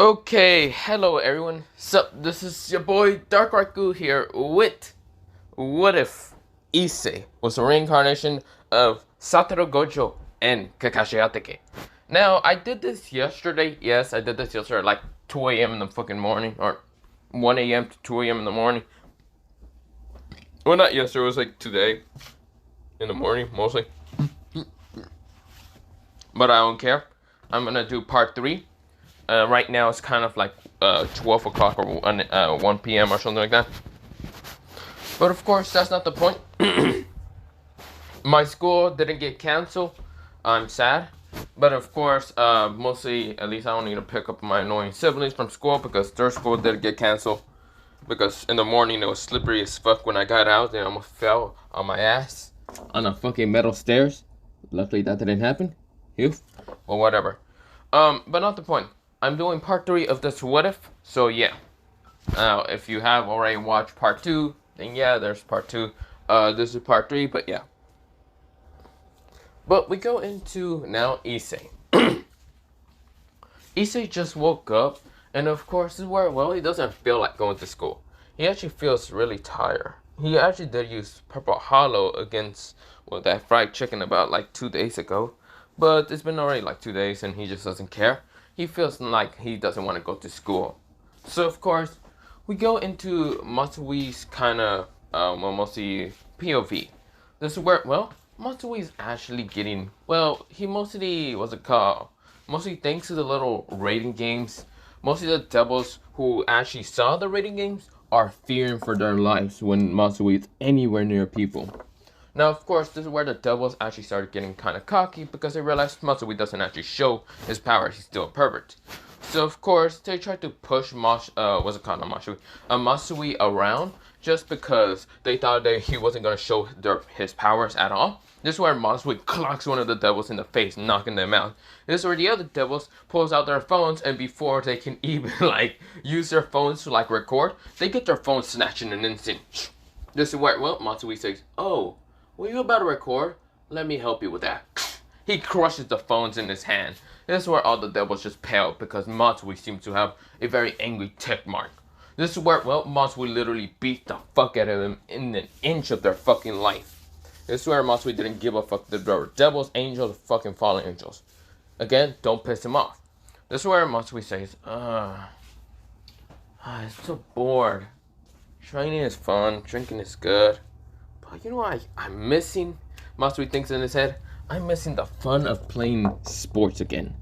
Okay, hello everyone. Sup, this is your boy Dark Raku here with What If Issei was a reincarnation of Satoru Gojo and Kakashi Hatake. Now, I did this yesterday. Yes, I did this yesterday at like 2 a.m. in the fucking morning, or 1 a.m. to 2 a.m. in the morning. Well, not yesterday, it was like today in the morning, mostly. But I don't care. I'm gonna do part 3. Right now it's kind of like 12 o'clock or 1 p.m. or something like that. But of course, that's not the point. My school didn't get canceled. I'm sad. But of course, mostly, at least I don't need to pick up my annoying siblings from school because their school did get canceled. Because in the morning it was slippery as fuck when I got out and I almost fell on my ass on the fucking metal stairs. Luckily that didn't happen. Phew. Well, whatever. But not the point. I'm doing part 3 of this What If, so yeah. If you have already watched part 2, then yeah, there's part 2. This is part 3, but yeah. But we go into now Issei. Issei just woke up, and of course, this is where, well, he doesn't feel like going to school. He actually feels really tired. He actually did use Purple Hollow against, well, that fried chicken about like 2 days ago. But it's been already like 2 days, and he just doesn't care. He feels like he doesn't want to go to school. So, of course, we go into Matsui's kind of, mostly POV. This is where, well, Matsui's actually getting, well, he mostly, what's it called? Mostly thanks to the little rating games. Mostly the devils who actually saw the rating games are fearing for their lives when Matsui is anywhere near people. Now, of course, this is where the devils actually started getting kind of cocky because they realized Matsui doesn't actually show his powers. He's still a pervert. So, of course, they tried to push Matsui around just because they thought that he wasn't going to show his powers at all. This is where Matsui clocks one of the devils in the face, knocking them out. This is where the other devils pulls out their phones, and before they can even, use their phones to, record, they get their phones snatched in an instant. This is where, well, Matsui says, "Oh, were you about to record? Let me help you with that." He crushes the phones in his hand. This is where all the devils just pale because Matsui seems to have a very angry tick mark. This is where, well, Matsui literally beat the fuck out of them in an inch of their fucking life. This is where Matsui didn't give a fuck. There were devils, angels, fucking fallen angels. Again, don't piss him off. This is where Matsui says, I'm so bored. Training is fun, drinking is good. But you know what I'm missing? Matsui thinks in his head, I'm missing the fun of playing sports again.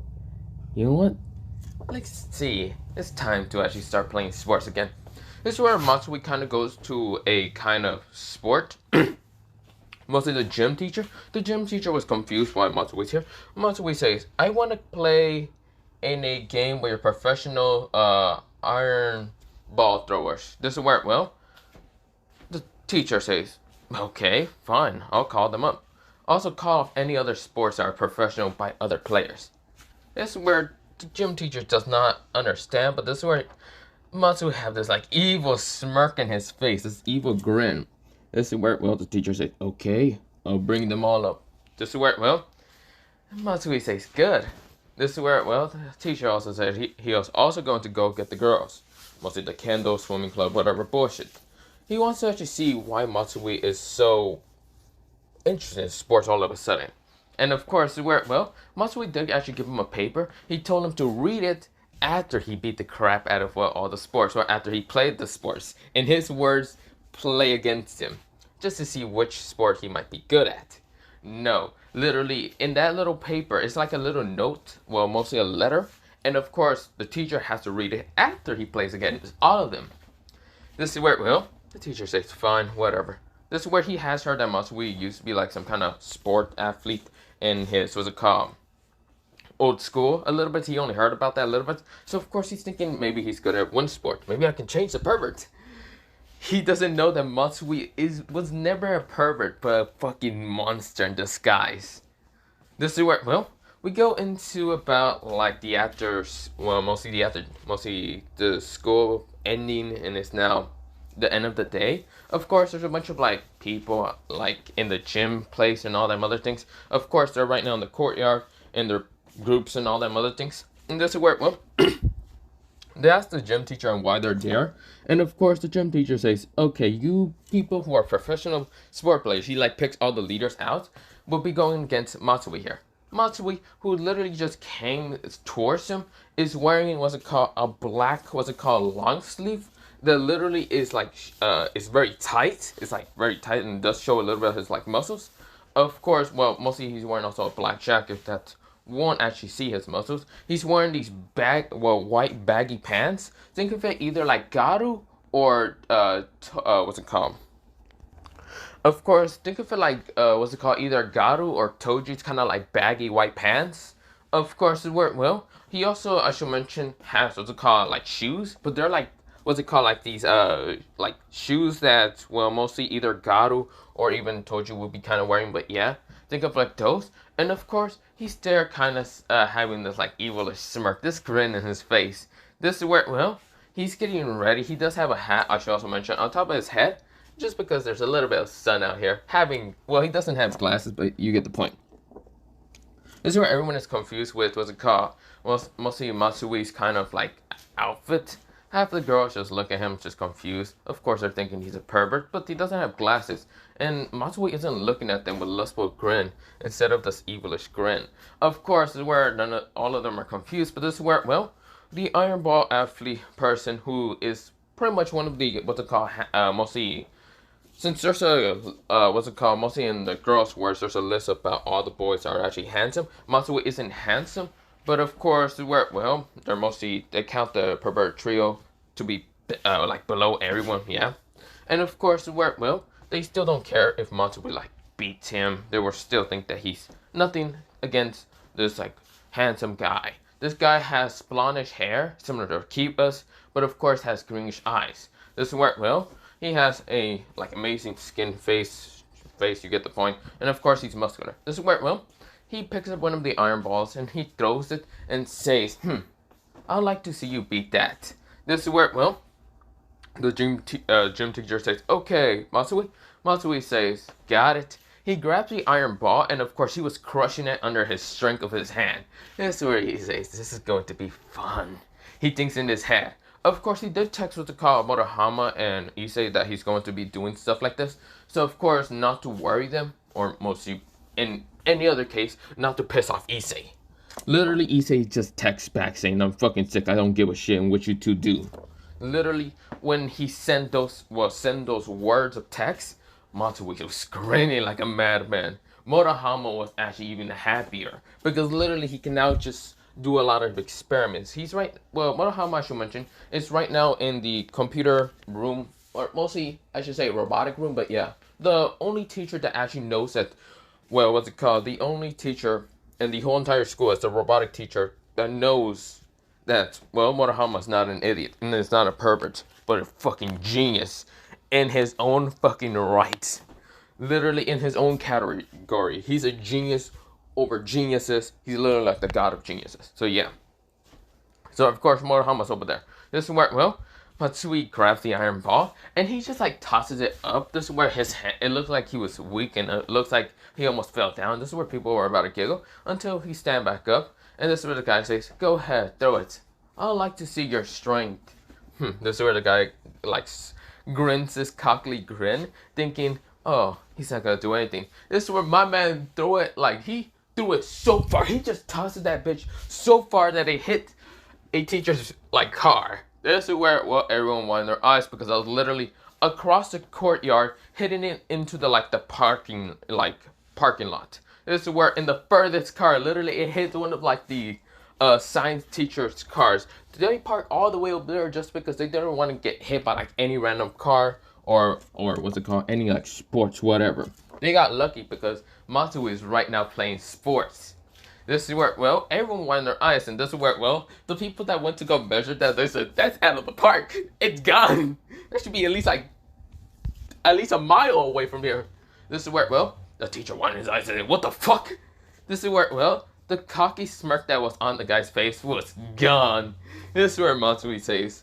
You know what? Let's see. It's time to actually start playing sports again. This is where Matsui kind of goes to a kind of sport. Mostly the gym teacher. The gym teacher was confused why Matsui's here. Matsui says, I want to play in a game where you're professional iron ball throwers. This is where, well, the teacher says, okay, fine, I'll call them up. Also call off any other sports that are professional by other players. This is where the gym teacher does not understand, but this is where Matsui have this evil smirk in his face, this evil grin. This is where, well, the teacher says, okay, I'll bring them all up. This is where, well, Matsui says, good. This is where, well, the teacher also said he was also going to go get the girls. Mostly the kendo, swimming club, whatever bullshit. He wants to actually see why Matsui is so interested in sports all of a sudden. And of course, where, well, Matsui did actually give him a paper. He told him to read it after he beat the crap out of, well, all the sports, or after he played the sports. In his words, play against him, just to see which sport he might be good at. No, literally, in that little paper, it's like a little note, well, mostly a letter, and of course, the teacher has to read it after he plays against all of them. This is where, well, the teacher says, fine, whatever. This is where he has heard that Matsui used to be like some kind of sport athlete in his, what's it called, old school a little bit. He only heard about that a little bit, so of course he's thinking maybe he's good at one sport. Maybe I can change the pervert. He doesn't know that Matsui was never a pervert, but a fucking monster in disguise. This is where, well, we go into about the actors, well, mostly the school ending, and it's now the end of the day. Of course, there's a bunch of people in the gym place and all them other things. Of course, they're right now in the courtyard in their groups and all them other things. And this is where, well, They ask the gym teacher on why they're there, and of course the gym teacher says, "Okay, you people who are professional sport players," he like picks all the leaders out, will be going against Matsui here. Matsui, who literally just came towards him, is wearing what's it called a black long sleeve that literally is like is very tight. It's like very tight and does show a little bit of his like muscles. Of course, well, mostly he's wearing also a black jacket that won't actually see his muscles. He's wearing these white baggy pants. Think of it either like Garu or what's it called? Of course, think of it like what's it called? Either Garu or Toji's kind of like baggy white pants. Of course, it worked well. He also, I should mention, has what's it called like shoes, but they're like what's it called like these like shoes that well mostly either Garu or even Toji would be kind of wearing. But yeah, think of like those. And of course, he's there kind of having this like evilish smirk, this grin in his face. This is where well he's getting ready. He does have a hat. I should also mention on top of his head just because there's a little bit of sun out here. Well, he doesn't have glasses, but you get the point. This is where everyone is confused with what's it called? Well, mostly Matsui's kind of like outfit. Half the girls just look at him just confused. Of course, they're thinking he's a pervert, but he doesn't have glasses. And Matsui isn't looking at them with a lustful grin instead of this evilish grin. Of course, this is where all of them are confused, but this is where, well, the Iron Ball athlete person who is pretty much one of the, what's it called, mostly since there's a, what's it called, mostly in the girls' words, there's a list about all the boys that are actually handsome. Matsui isn't handsome, but of course, well, they count the pervert trio to be, like, below everyone, yeah. And of course, well, they still don't care if Matsui, like, beats him. They will still think that he's nothing against this, like, handsome guy. This guy has blondish hair, similar to Kiba's, but of course has greenish eyes. This is where, well, he has a like amazing skin face, you get the point. And of course he's muscular. This is where, well, he picks up one of the iron balls and he throws it and says, I'd like to see you beat that. This is where, well, the gym teacher says, okay, Matsui. Matsui says, got it. He grabs the iron ball and of course he was crushing it under his strength of his hand. This is where he says, this is going to be fun. He thinks in his head. Of course, he did text with the call Murahama and Issei that he's going to be doing stuff like this. So, of course, not to worry them, or mostly in any other case, not to piss off Issei. Literally, Issei just texts back saying, I'm fucking sick, I don't give a shit, and what you two do. Literally, when he sent those words of text, Matsui was screaming like a madman. Murahama was actually even happier, because literally he can now just do a lot of experiments. Murahama, I should mention, is right now in the computer room, or mostly, I should say, robotic room, but yeah. The only teacher that actually knows that, well, what's it called? The only teacher in the whole entire school is the robotic teacher that knows that, well, Murahama's not an idiot, and is not a pervert, but a fucking genius in his own fucking right. Literally in his own category. He's a genius over geniuses. He's literally like the god of geniuses. So yeah. So of course Murahama's over there. This is where, well, Matsui grabs the iron ball and he just like tosses it up. This is where his hand, it looks like he was weak and it looks like he almost fell down. This is where people were about to giggle until he stand back up. And this is where the guy says, go ahead, throw it. I'd like to see your strength. This is where the guy like grins this cockly grin, thinking, oh, he's not gonna do anything. This is where my man threw it, like he threw it so far. He just tossed that bitch so far that it hit a teacher's like car. This is where, well, everyone won their eyes because I was literally across the courtyard, hitting it into the parking lot. This is where in the furthest car, literally it hit one of like the science teacher's cars. They parked all the way up there just because they didn't want to get hit by like any random car or what's it called, any like sports whatever. They got lucky because Matsui is right now playing sports. This is where, well, everyone won their eyes, and this is where, well, the people that went to go measure that, they said, that's out of the park. It's gone. That should be at least a mile away from here. This is where, well, the teacher won his eyes and said, what the fuck? This is where, well, the cocky smirk that was on the guy's face was gone. This is where Matsui says,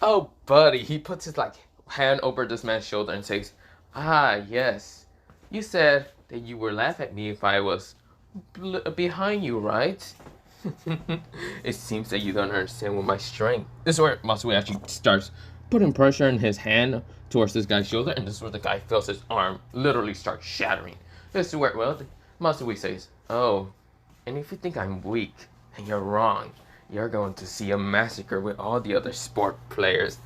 oh, buddy. He puts his, like, hand over this man's shoulder and says, ah, yes. You said that you would laugh at me if I was behind you, right? It seems that you don't understand what my strength. This is where Matsui actually starts putting pressure in his hand towards this guy's shoulder, and this is where the guy feels his arm literally start shattering. This is where, well, Matsui says, "Oh, and if you think I'm weak, then you're wrong. You're going to see a massacre with all the other sport players.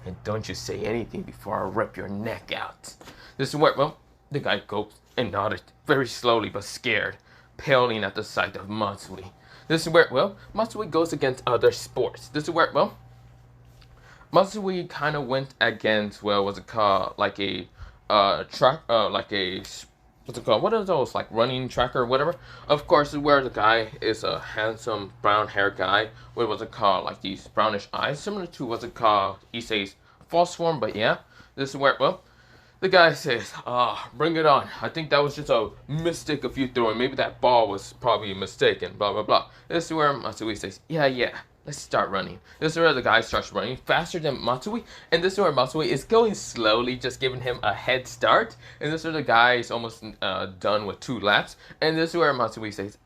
And don't you say anything before I rip your neck out." This is where, well, the guy goes and nodded very slowly but scared, paling at the sight of Matsui. This is where, well, Matsui goes against other sports. This is where, well, Matsui kind of went against, well, what's it called, like a track, like a, what's it called, what are those, like running tracker or whatever. Of course, where the guy is a handsome brown hair guy with, what's it called, like these brownish eyes, similar to, what's it called, Issei's false form. But yeah, this is where, well, the guy says, bring it on. I think that was just a mistake of you throwing. Maybe that ball was probably mistaken, blah, blah, blah. This is where Matsui says, yeah, let's start running. This is where the guy starts running faster than Matsui. And this is where Matsui is going slowly, just giving him a head start. And this is where the guy is almost done with 2 laps. And this is where Matsui says,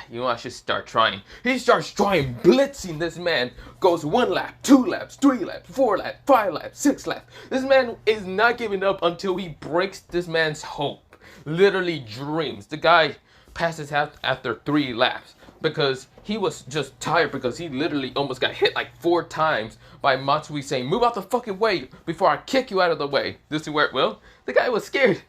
you know, I should start trying. He starts trying, blitzing this man. Goes 1 lap, 2 laps, 3 laps, 4 laps, 5 laps, 6 laps. This man is not giving up until he breaks this man's hope. Literally dreams. The guy passes out after 3 laps. Because he was just tired, because he literally almost got hit like 4 times by Matsui saying, "Move out the fucking way before I kick you out of the way." This is where, well, the guy was scared.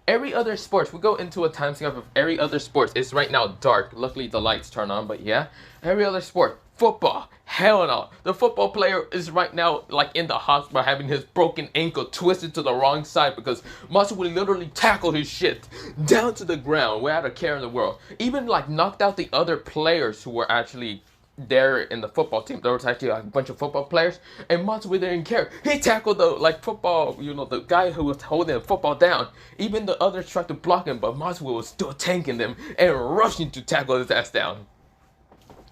Every other sports, we go into a time stamp of every other sports. It's right now dark. Luckily the lights turn on, but yeah. Every other sport. Football. Hell no. The football player is right now like in the hospital having his broken ankle twisted to the wrong side because Matsui literally tackled his shit down to the ground without a care in the world. Even like knocked out the other players who were actually there in the football team. There was actually like, a bunch of football players, and Matsui didn't care. He tackled the like football, you know, the guy who was holding the football down. Even the others tried to block him, but Matsui was still tanking them and rushing to tackle his ass down.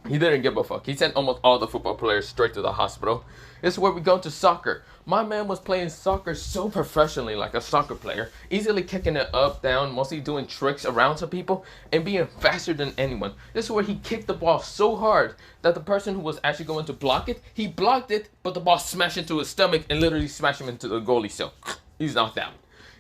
He didn't give a fuck. He sent almost all the football players straight to the hospital. This is where we go to soccer. My man was playing soccer so professionally, like a soccer player, easily kicking it up, down, mostly doing tricks around some people, and being faster than anyone. This is where he kicked the ball so hard that the person who was actually going to block it, he blocked it, but the ball smashed into his stomach and literally smashed him into the goalie cell. He's knocked out.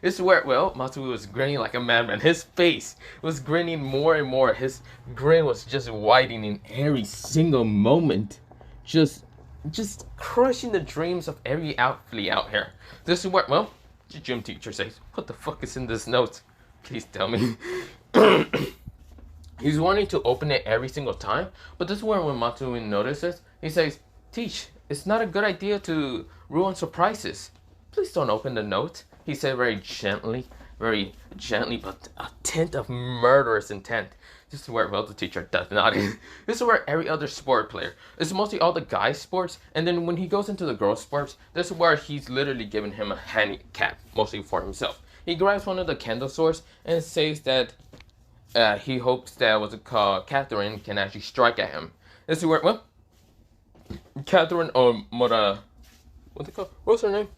This is where, well, Matsui was grinning like a madman. His face was grinning more and more. His grin was just widening every single moment. Just crushing the dreams of every athlete out here. This is where, well, the gym teacher says, "What the fuck is in this note? Please tell me." He's wanting to open it every single time, but this is where when Matsui notices, he says, "Teach, it's not a good idea to ruin surprises. Please don't open the note." He said very gently, but a tint of murderous intent. This is where, well, the teacher does not. This is where every other sport player, it's mostly all the guys' sports, and then when he goes into the girls' sports, this is where he's literally giving him a handicap, mostly for himself. He grabs one of the kendo swords and says that he hopes that, what's it called, Catherine can actually strike at him. This is where, well, Catherine or Mora, what's it called? What's her name?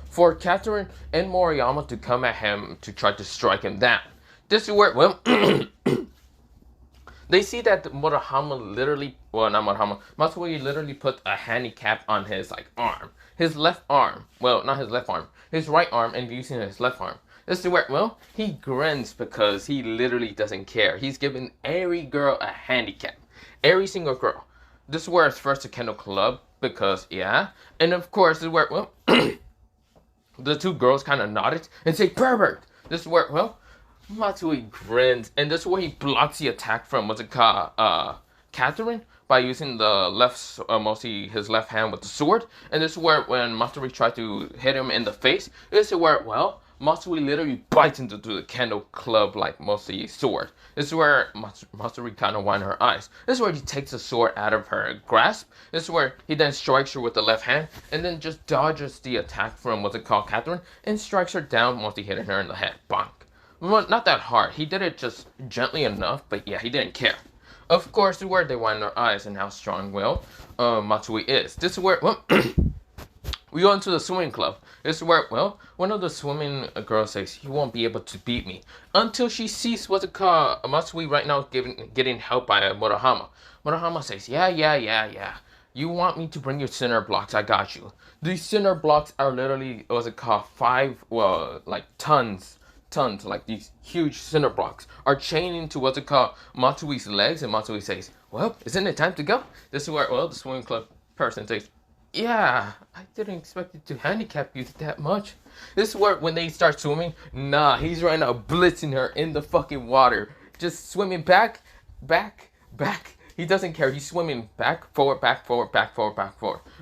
For Catherine and Moriyama to come at him to try to strike him down. This is where, well, they see that Murahama literally, well, not Murahama, Matsui literally put a handicap on his, like, arm. His left arm. Well, not his left arm. His right arm, and using his left arm. This is where, well, he grins because he literally doesn't care. He's giving every girl a handicap. Every single girl. This is where it's first to Kendo Club, because, yeah. And of course, this is where, well, the 2 girls kind of nodded and say, "Pervert!" This is where, well, Matsui grins, and this is where he blocks the attack from, what's it called, Catherine, by using the left, mostly his left hand with the sword. And this is where, when Matsui tried to hit him in the face, this is where, well, Matsui literally bites into the Kendo Club, like, mostly sword. This is where Matsui kind of wind her eyes. This is where he takes the sword out of her grasp. This is where he then strikes her with the left hand, and then just dodges the attack from, what's it called, Catherine, and strikes her down, mostly hitting her in the head. Bonk. Well, not that hard. He did it just gently enough, but yeah, he didn't care. Of course, this is where they wind their eyes and how strong-willed Matsui is. This is where, well, We go into the swimming club. This is where, well, one of the swimming girls says, "You won't be able to beat me," until she sees what's it called, Matsui right now getting helped by Murahama. Murahama says, yeah. You want me to bring you cinder blocks? I got you. These cinder blocks are literally, what's it called, like tons, like these huge cinder blocks are chaining to what's it called, Matsui's legs, and Matsui says, "Well, isn't it time to go?" This is where, well, the swimming club person says, "Yeah, I didn't expect it to handicap you that much." This is where when they start swimming, nah, he's right now blitzing her in the fucking water. Just swimming back. He doesn't care. He's swimming back, forward.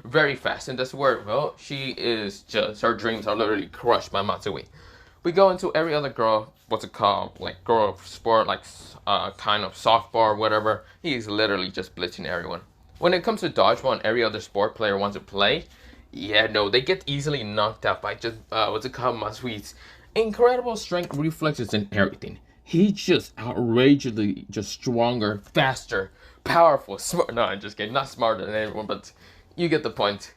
Very fast. And that's where, well, she is just, her dreams are literally crushed by Matsui. We go into every other girl, what's it called, like girl sport, like kind of softball or whatever. He's literally just blitzing everyone. When it comes to dodgeball and every other sport player wants to play, yeah, no, they get easily knocked out by just, what's it called, Matsui's incredible strength, reflexes, and everything. He's just outrageously just stronger, faster, powerful, smart. No, I'm just kidding. Not smarter than everyone, but you get the point.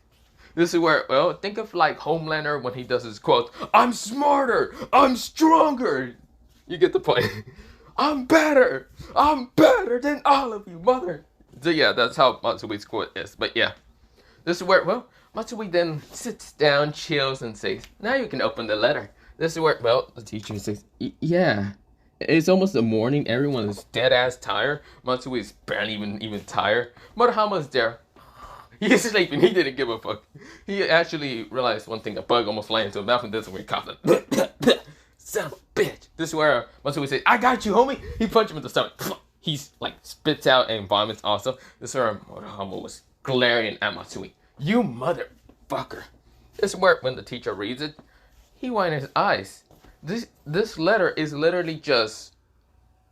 This is where, well, think of like Homelander when he does his quote, "I'm smarter, I'm stronger." You get the point. I'm better than all of you, mother. So yeah, that's how Matsui's quote is. But yeah, this is where, well, Matsui then sits down, chills, and says, "Now you can open the letter." This is where, well, the teacher says, "Yeah." It's almost the morning. Everyone is dead ass tired. Matsui is barely even tired. Murahama's there. He's sleeping. He didn't give a fuck. He actually realized one thing: a bug almost flying into his mouth, and this is where he coughed. Son of a bitch. This is where Matsui says, "I got you, homie." He punched him in the stomach. He's like spits out and vomits also. This is where Murahama was glaring at Matsui. "You motherfucker." This is where when the teacher reads it, he widened his eyes. This letter is literally just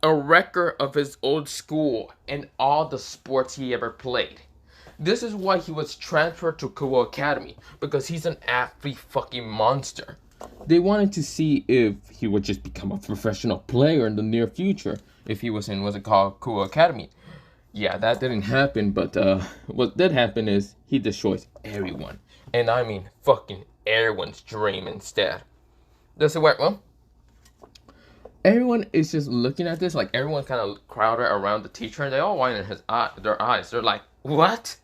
a record of his old school and all the sports he ever played. This is why he was transferred to Kuo Academy, because he's an athlete fucking monster. They wanted to see if he would just become a professional player in the near future, if he was in what's it called, Kuo Academy. Yeah, that didn't happen, but what did happen is he destroys everyone. And I mean fucking everyone's dream instead. This is where, well, everyone is just looking at this, like everyone kind of crowded around the teacher, and they all widen their eyes. They're like, "What?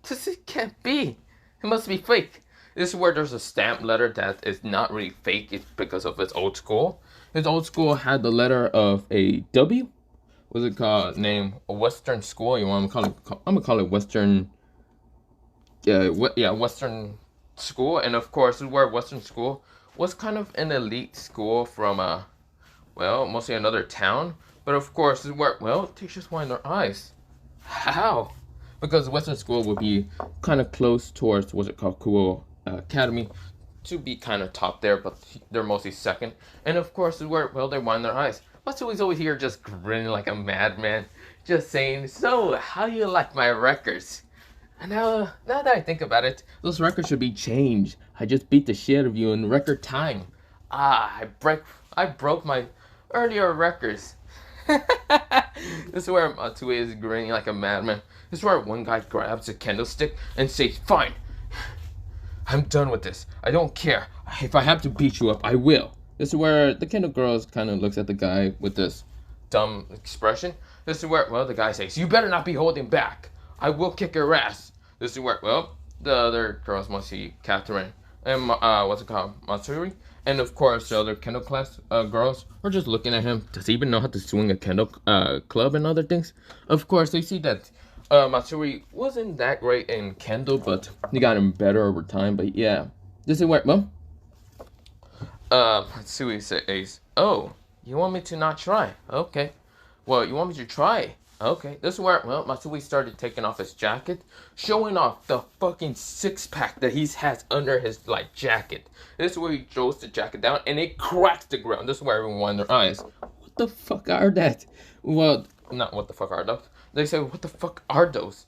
This can't be. It must be fake." This is where there's a stamp letter that is not really fake. It's because of its old school. His old school had the letter of a W. What's it called? Name a Western school. You want to call it? I'm gonna call it Western. Western school. And of course, this is where Western school was kind of an elite school from well, mostly another town. But of course, this is where, well, teachers wind their eyes. How? Because Western school would be kind of close towards what's it called, Kuo Academy, to be kind of top there, but they're mostly second. And of course, this is where, well, they wind their eyes. Matsui's over here just grinning like a madman, just saying, "So, how do you like my records?" And now that I think about it, those records should be changed. I just beat the shit out of you in record time. I broke my earlier records. This is where Matsui is grinning like a madman. This is where one guy grabs a candlestick and says, "Fine, I'm done with this. I don't care. If I have to beat you up, I will." This is where the Kindle girls kind of looks at the guy with this dumb expression. This is where, well, the guy says, "You better not be holding back. I will kick your ass." This is where, well, the other girls must see Catherine and what's it called, Matsuri, and of course the other Kendo class girls are just looking at him. Does he even know how to swing a Kendo club and other things? Of course, they see that Matsuri wasn't that great in Kendo, but he got him better over time. But yeah, this is where, well, Matsuri says, "Oh, you want me to not try? Okay. Well, you want me to try? Okay." This is where, well, Matsui started taking off his jacket, showing off the fucking six-pack that he has under his, like, jacket. This is where he throws the jacket down, and it cracks the ground. This is where everyone won their eyes. What the fuck are that? Well, not what the fuck are those. They say, "What the fuck are those?"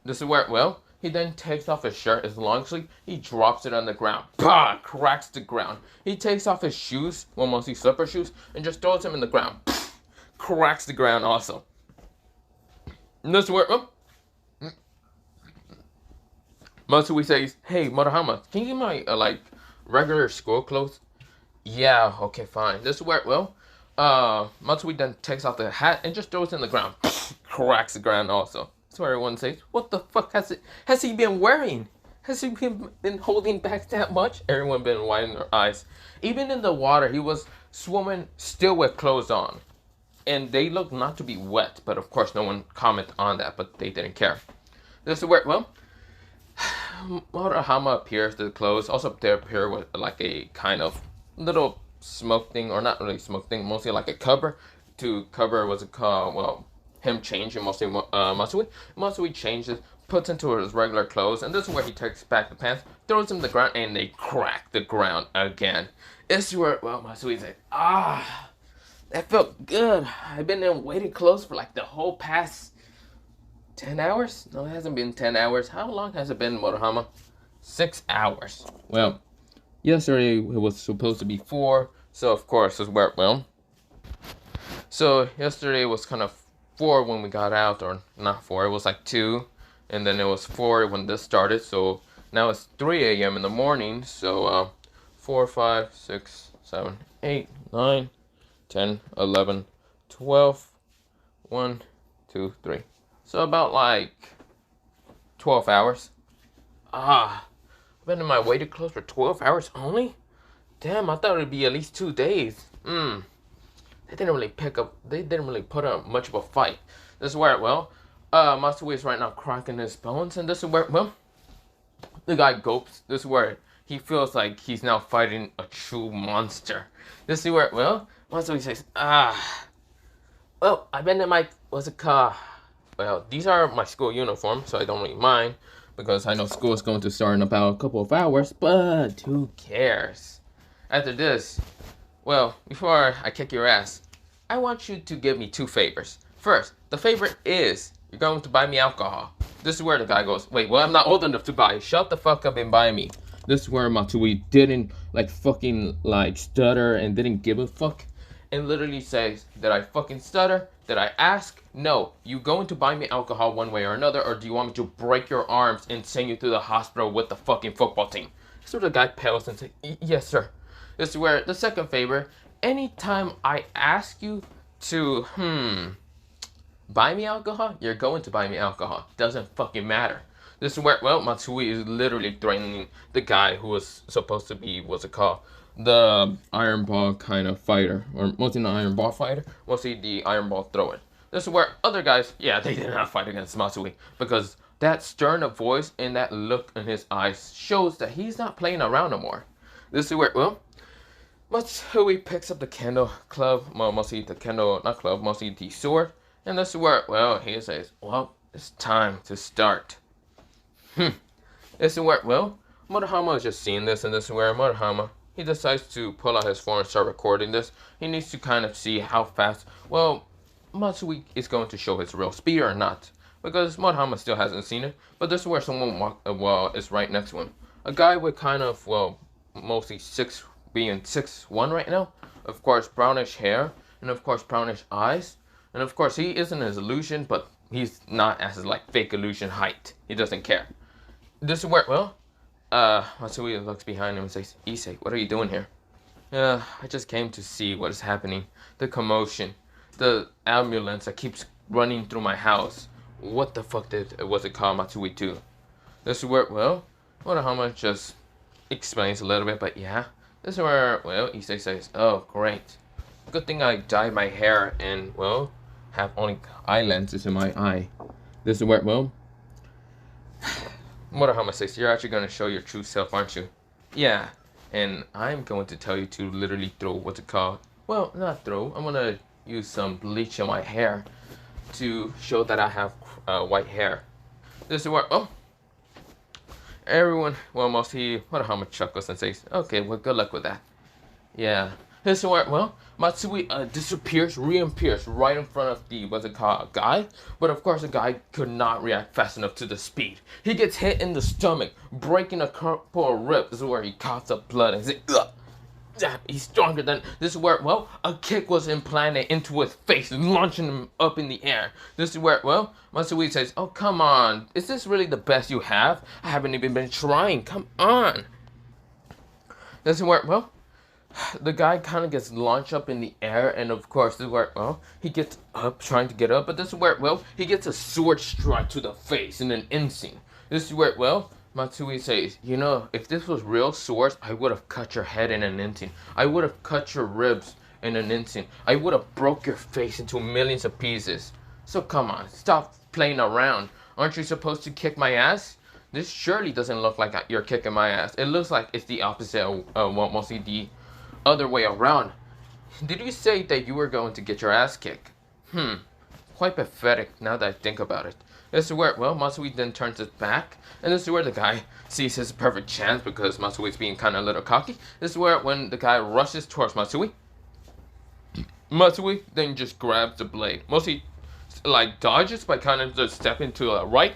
This is where, well, he then takes off his shirt, his long sleeve, he drops it on the ground. Bah! Cracks the ground. He takes off his shoes, well, mostly slipper shoes, and just throws them in the ground. Cracks the ground also. And this is where, Matsui says, "Hey, Murahama, can you give my like regular school clothes?" Yeah, okay, fine. This is where Matsui then takes off the hat and just throws it in the ground. Cracks the ground also. That's where everyone says, "What the fuck has he been wearing? Has he been holding back that much?" Everyone been wiping their eyes. Even in the water, he was swimming still with clothes on, and they looked not to be wet. But of course, no one commented on that. But they didn't care. This is where Murahama appears to the clothes. Also, they appear with like a kind of little smoke thing, or not really smoke thing, mostly like a cover to cover what's it called? Well, him changing mostly Matsui. Matsui changes, puts into his regular clothes, and this is where he takes back the pants, throws them to the ground, and they crack the ground again. This is where Matsui's like, that felt good. I've been in weighted clothes for like the whole past 10 hours? No, it hasn't been 10 hours. How long has it been, Murahama? 6 hours. Well, yesterday it was supposed to be 4, so of course it's where so yesterday was kind of 4 when we got out, or not 4, it was like 2, and then it was 4 when this started, so now it's 3 a.m. in the morning, so 4, 5, 6, 7, 8, 9, 10, 11, 12, 1, 2, 3. So about like 12 hours. I've been in my weighted clothes for 12 hours only? Damn, I thought it would be at least 2 days. They didn't really put up much of a fight. This is where, Matsui is right now cracking his bones, and this is where, the guy gulps. This is where he feels like he's now fighting a true monster. This is where, Matsui says, I've been in my, these are my school uniforms, so I don't really mind, because I know school is going to start in about a couple of hours, but who cares? After this, before I kick your ass, I want you to give me 2 favors. First, the favor is you're going to buy me alcohol. This is where the guy goes, I'm not old enough to buy. Shut the fuck up and buy me. This is where Matsui didn't stutter and didn't give a fuck, and literally says, did I fucking stutter? Did I ask? No. You going to buy me alcohol one way or another, or do you want me to break your arms and send you to the hospital with the fucking football team? So the guy pales and says, yes, sir. This is where the second favor, anytime I ask you to, buy me alcohol, you're going to buy me alcohol. Doesn't fucking matter. This is where, Matsui is literally threatening the guy who was supposed to be, the Iron Ball kind of fighter, or mostly the Iron Ball fighter, mostly the Iron Ball thrower. This is where other guys, they did not fight against Matsui, because that stern of voice and that look in his eyes shows that he's not playing around no more. This is where, Matsui picks up the candle club, mostly the candle, not club, mostly the sword, and this is where, he says, it's time to start. This is where, Murahama is just seeing this, and this is where Murahama, he decides to pull out his phone and start recording this. He needs to kind of see how fast, Matsui is going to show his real speed or not, because Murahama still hasn't seen it, but this is where someone is right next to him. A guy with kind of, mostly 6'1" right now, of course, brownish hair, and of course, brownish eyes, and of course, he isn't his illusion, but he's not as his, fake illusion height. He doesn't care. This is where, Matsui looks behind him and says, Issei, what are you doing here? I just came to see what is happening. The commotion. The ambulance that keeps running through my house. What the fuck was it called, Matsui too? This is where, Murahama just explains a little bit, but this is where, Issei says, oh, great. Good thing I dyed my hair and, have only eye lenses in my eye. This is where, Murahama says, you're actually going to show your true self, aren't you? Yeah, and I'm going to tell you to literally throw what's it called? Not throw. I'm going to use some bleach in my hair to show that I have white hair. This is where, everyone, mostly Murahama chuckles and says, okay, good luck with that. Yeah. This is where, Matsui disappears, reappears right in front of the, guy. But of course, the guy could not react fast enough to the speed. He gets hit in the stomach, breaking a couple of ribs. This is where he coughs up blood and says, ugh. he's stronger than. This is where, well, a kick was implanted into his face, launching him up in the air. This is where, well, Matsui says, oh, come on. Is this really the best you have? I haven't even been trying. Come on. This is where, well, the guy kind of gets launched up in the air, and of course, this is where, well, he gets up, trying to get up, but this is where, well, he gets a sword strike to the face in an instant. This is where, well, Matsui says, you know, if this was real swords, I would have cut your head in an instant. I would have cut your ribs in an instant. I would have broke your face into millions of pieces. So come on, stop playing around. Aren't you supposed to kick my ass? This surely doesn't look like you're kicking my ass. It looks like it's the opposite, well, mostly the other way around. Did you say that you were going to get your ass kicked? Quite pathetic now that I think about it. This is where, well, Matsui then turns his back, and this is where the guy sees his perfect chance because Matsui's being kind of a little cocky. This is where, when the guy rushes towards Matsui, Matsui then just grabs the blade. Mostly, like, dodges by kind of just stepping to the right.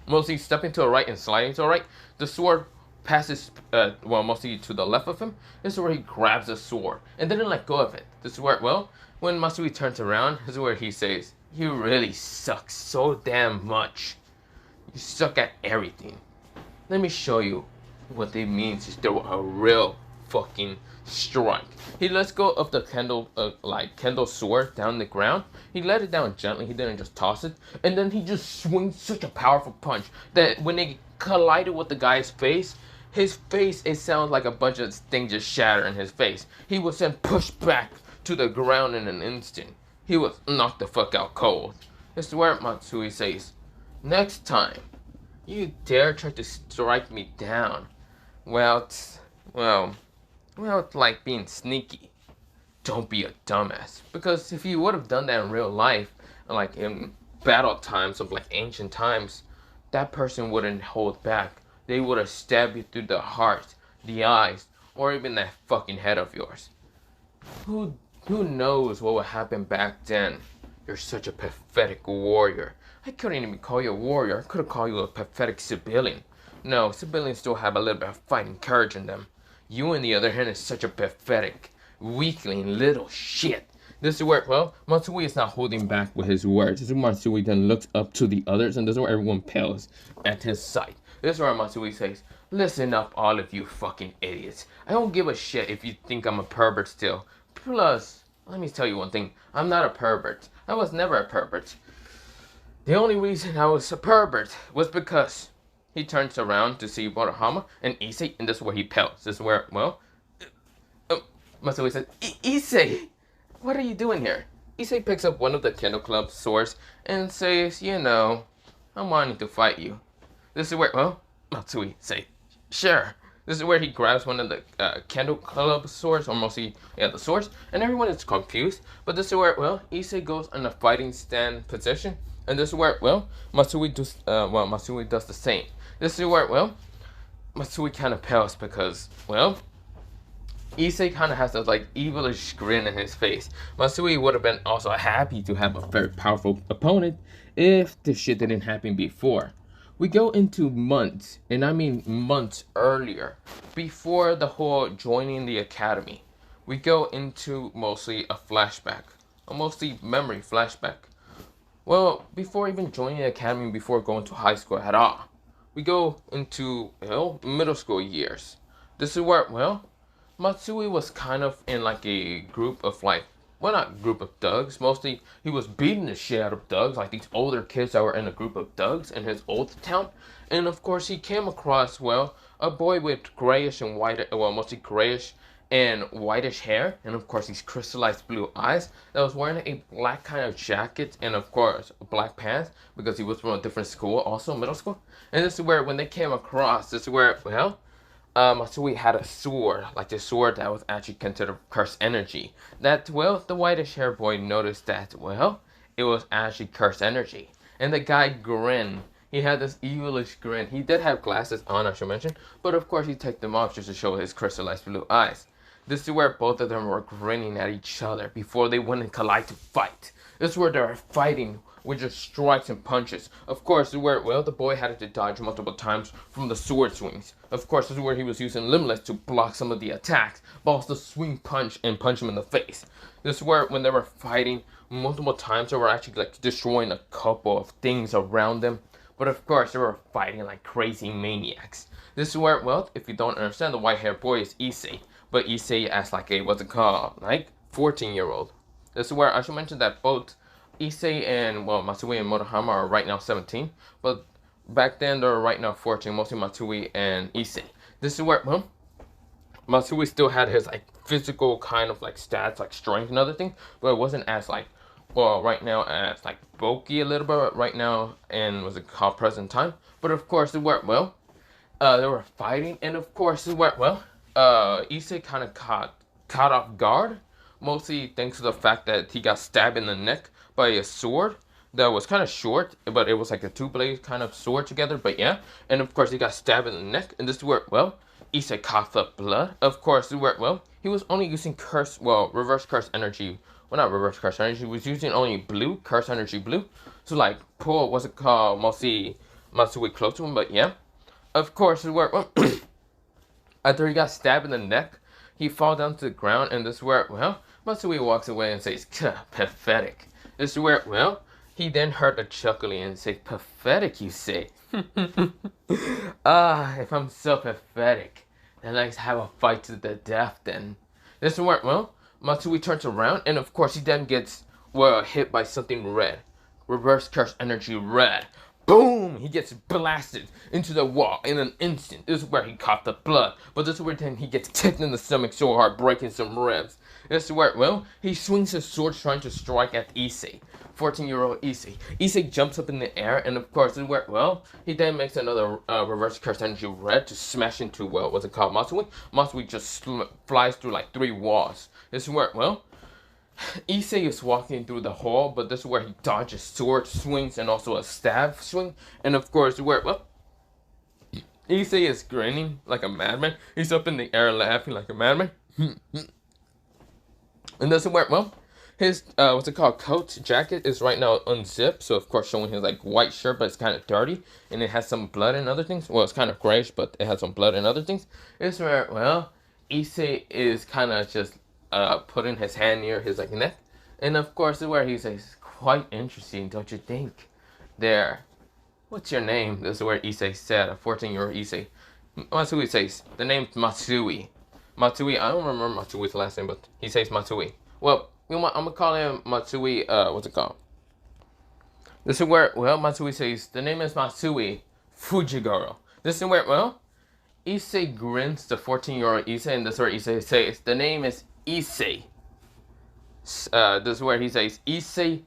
Mostly stepping to the right and sliding to the right. The sword passes, well, mostly to the left of him. This is where he grabs the sword and didn't let go of it. This is where, well, when Matsui turns around, this is where he says, you really suck so damn much. You suck at everything. Let me show you what it means to throw a real fucking strike. He lets go of the Kendo sword down the ground. He let it down gently. He didn't just toss it. And then he just swings such a powerful punch that when it collided with the guy's face, his face, it sounds like a bunch of things just shatter in his face. He was then pushed back to the ground in an instant. He was knocked the fuck out cold. This is where Matsui says, next time you dare try to strike me down, well, it's like being sneaky. Don't be a dumbass. Because if you would have done that in real life, like in battle times of like ancient times, that person wouldn't hold back. They would have stabbed you through the heart, the eyes, or even that fucking head of yours. Who knows what would happen back then? You're such a pathetic warrior. I couldn't even call you a warrior. I could have called you a pathetic civilian. No, civilians still have a little bit of fighting courage in them. You, on the other hand, is such a pathetic, weakling little shit. This is where, well, Matsui is not holding back with his words. This is where Matsui then looks up to the others, and this is where everyone pales at his sight. This is where Matsui says, listen up, all of you fucking idiots. I don't give a shit if you think I'm a pervert still. Plus, let me tell you one thing. I'm not a pervert. I was never a pervert. The only reason I was a pervert was because he turns around to see Borahama and Issei, and this is where he pales. This is where, well, Matsui says, Issei, what are you doing here? Issei picks up one of the Kendo Club swords and says, you know, I'm wanting to fight you. This is where, well, Matsui says, sure. This is where he grabs one of the Kendo Club swords, or mostly, yeah, the swords, and everyone is confused. But this is where, well, Issei goes in a fighting stand position, and this is where, well, Matsui does the same. This is where, well, Matsui kind of pales because, well, Issei kind of has this, like, evilish grin in his face. Matsui would have been also happy to have a very powerful opponent if this shit didn't happen before. We go into months, and I mean months earlier, before the whole joining the academy. We go into mostly a flashback, a mostly memory flashback. Well, before even joining the academy, before going to high school at all, we go into, well, middle school years. This is where, well, Matsui was kind of in like a group of like, well, not group of thugs. Mostly, he was beating the shit out of thugs, like these older kids that were in a group of thugs in his old town. And of course, he came across, well, a boy with grayish and white, well, mostly grayish and whitish hair, and of course, these crystallized blue eyes, that was wearing a black kind of jacket, and of course, black pants, because he was from a different school, also middle school. And this is where, when they came across, this is where, well, Matsui had a sword, like a sword that was actually considered cursed energy. That, well, the whitish hair boy noticed that, well, it was actually cursed energy. And the guy grinned. He had this evilish grin. He did have glasses on, I should mention, but of course he took them off just to show his crystallized blue eyes. This is where both of them were grinning at each other before they went and collide to fight. This is where they were fighting with just strikes and punches. Of course, this is where, well, the boy had to dodge multiple times from the sword swings. Of course, this is where he was using Limitless to block some of the attacks, but also swing punch and punch him in the face. This is where, when they were fighting multiple times, they were actually like destroying a couple of things around them. But of course, they were fighting like crazy maniacs. This is where, well, if you don't understand, the white-haired boy is Issei. But Issei as like a, what's it called, like 14-year-old. This is where I should mention that both Issei and, well, Matsui and Motohama are right now 17. But back then, they're right now 14, mostly Matsui and Issei. This is where, well, Matsui still had his like physical kind of like stats, like strength and other things. But it wasn't as like, well, right now as like bulky a little bit right now and was it called present time. But of course, it worked well. They were fighting, and of course, it worked well. Issei kind of caught off guard, mostly thanks to the fact that he got stabbed in the neck by a sword that was kind of short, but it was like a two-blade kind of sword together, but yeah. And of course, he got stabbed in the neck, and this worked well. Issei coughed up blood. Of course, it worked well. He was only using reverse curse energy. Well, not reverse curse energy. He was using only blue, curse energy blue. So, like, pull, what's it called, mostly Matsui close to him, but yeah. Of course, it worked well. After he got stabbed in the neck, he fall down to the ground, and this is where, well, Matsui walks away and says, pathetic. This is where, well, he then heard a chuckling and say, pathetic, you say? If I'm so pathetic, then let's have a fight to the death then. This is where, well, Matsui turns around, and of course he then gets, well, hit by something red. Reverse curse energy red. Boom! He gets blasted into the wall in an instant. This is where he caught the blood. But this is where then he gets kicked in the stomach so hard, breaking some ribs. This is where, well, he swings his sword trying to strike at Issei. 14-year-old Issei. Issei jumps up in the air, and of course, this is where, well, he then makes another reverse curse energy red to smash into, well, what's it called, Matsui? Matsui just flies through like 3 walls. This is where, well, Issei is walking through the hall, but this is where he dodges sword swings and also a stab swing. And of course, where, well, Issei is grinning like a madman. He's up in the air laughing like a madman. And this is where, well, his, what's it called, coat, jacket is right now unzipped. So, of course, showing his, like, white shirt, but it's kind of dirty. And it has some blood and other things. Well, it's kind of grayish, but it has some blood and other things. This is where, well, Issei is kind of just putting his hand near his like neck, and of course, this is where he says, "Quite interesting, don't you think?" There, what's your name? This is where Issei said, a 14-year-old Issei. Matsui says the name's Matsui. Matsui. I don't remember Matsui's last name, but he says Matsui. Well, you know what? I'm gonna call him Matsui. What's it called? This is where, well, Matsui says the name is Matsui Fujigoro. This is where, well, Issei grins the 14-year-old Issei, and this is where Issei says the name is Issei. This is where he says Issei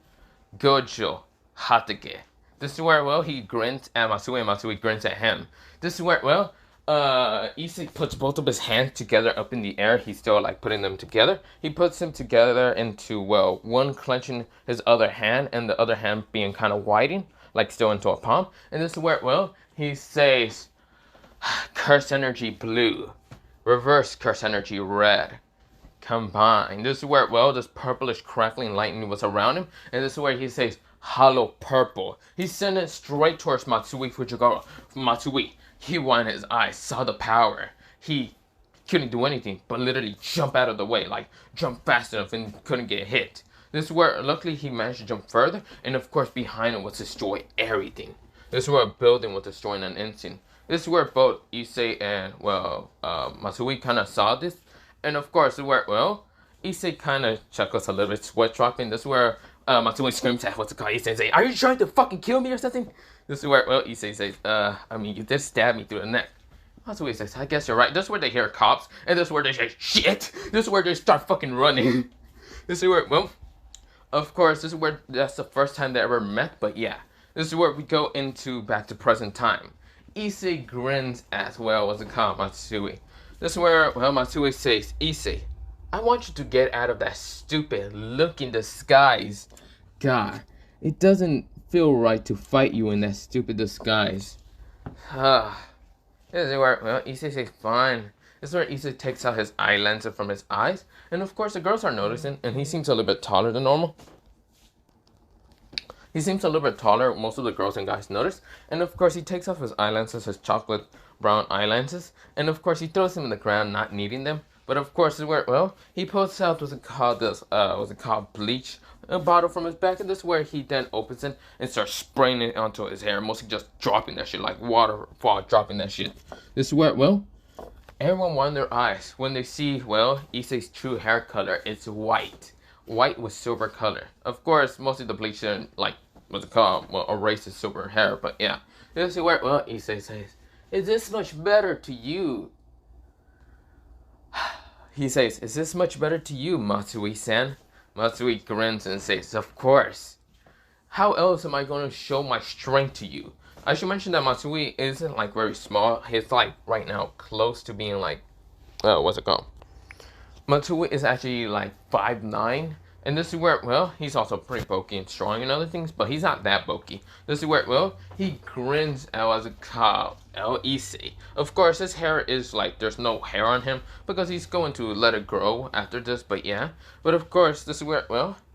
Gojo Hatake. This is where, well, he grins at Matsui and Matsui grins at him. This is where, well, Issei puts both of his hands together up in the air. He's still like putting them together. He puts them together into, well, one clenching his other hand and the other hand being kind of widening, like still into a palm. And this is where, well, he says curse energy blue, reverse curse energy red. Combined. This is where, well, this purplish crackling lightning was around him, and this is where he says hollow purple. He sent it straight towards Matsui Fujigoro. Matsui, he won his eyes, saw the power. He couldn't do anything but literally jump out of the way, like jump fast enough and couldn't get hit. This is where, luckily, he managed to jump further, and of course behind him was destroy everything. This is where a building was destroyed in an instant. This is where both Issei and, well, Matsui kind of saw this. And of course, where, well, Issei kind of chuckles a little bit, sweat dropping. This is where Matsui screams at, what's it called, Issei and say, "Are you trying to fucking kill me or something?" This is where, well, Issei says, I mean, you did stab me through the neck. Matsui says, "I guess you're right." This is where they hear cops, and this is where they say, "Shit!" This is where they start fucking running. This is where, well, of course, this is where, that's the first time they ever met, but yeah. This is where we go into back to present time. Issei grins as, well, what's it called, Matsui. This is where, well, Matsui says, "Issei, I want you to get out of that stupid looking disguise. God, it doesn't feel right to fight you in that stupid disguise." This is where, well, Issei says, "Fine." This is where Issei takes out his eye lenses from his eyes. And of course, the girls are noticing, and he seems a little bit taller than normal. He seems a little bit taller. Most of the girls and guys notice. And of course, he takes off his eyelenses, his chocolate brown eyelenses. And of course, he throws them in the ground, not needing them. But of course, he pulls out what's it called, bleach, a bottle from his back, and this is where he then opens it and starts spraying it onto his hair, mostly just dropping that shit, like waterfall, dropping that shit. This is where, everyone wants their eyes when they see, Issei's true hair color. It's white. White with silver color. Of course, most of the bleach didn't, erase his silver hair, but yeah. This is where, Issei says, "Is this much better to you?" He says, "Is this much better to you, Matsui-san?" Matsui grins and says, "Of course. How else am I going to show my strength to you?" I should mention that Matsui isn't like very small. He's like right now close to being like, what's it called? Matsui is actually like 5'9", and this is where, he's also pretty bulky and strong and other things, but he's not that bulky. This is where, he grins at what's it called? Issei. Of course, his hair is like, there's no hair on him because he's going to let it grow after this, but yeah. But of course, this is where,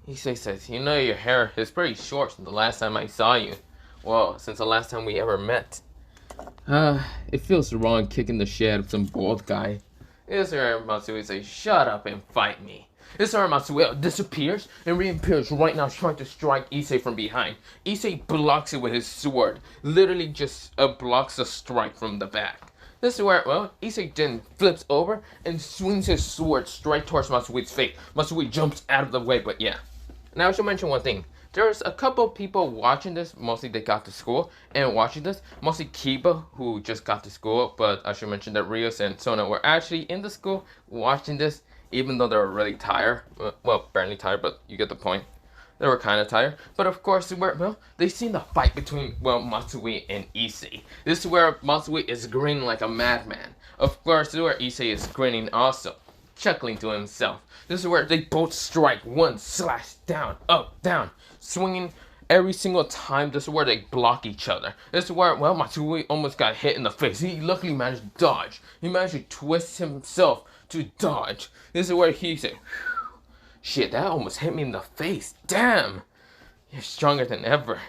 Issei says, "You know, your hair is pretty short since the last time I saw you. Well, since the last time we ever met. It feels wrong kicking the shit out of some bald guy." This is where Matsui says, "Shut up and fight me." This is where Matsui disappears and reappears right now, trying to strike Issei from behind. Issei blocks it with his sword, literally just blocks the strike from the back. This is where, Issei then flips over and swings his sword straight towards Matsui's face. Matsui jumps out of the way, but yeah. Now I should mention one thing. There's a couple people watching this, mostly they got to school, and watching this, mostly Kiba, who just got to school, but I should mention that Rios and Sona were actually in the school watching this, even though they were really tired. Well, barely tired, but you get the point. They were kind of tired, but of course, they seen the fight between, Matsui and Issei. This is where Matsui is grinning like a madman. Of course, this is where Issei is grinning also, chuckling to himself. This is where they both strike, one slash down, up, down, swinging every single time. This is where they block each other. This is where, Matsui almost got hit in the face. He luckily managed to dodge. He managed to twist himself to dodge. This is where he said, "Shit, that almost hit me in the face. Damn! You're stronger than ever.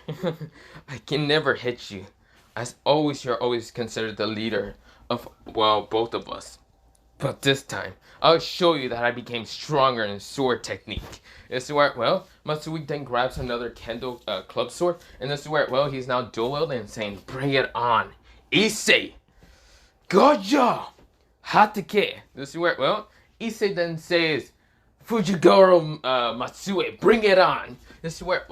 I can never hit you. As always, you're always considered the leader of, both of us. But this time, I'll show you that I became stronger in sword technique." This is where, Matsui then grabs another Kendo club sword, and this is where, he's now dual wielding and saying, "Bring it on, Issei! Gojo! Hatake!" This is where, Issei then says, "Fujigoro Matsui, bring it on!" This is where,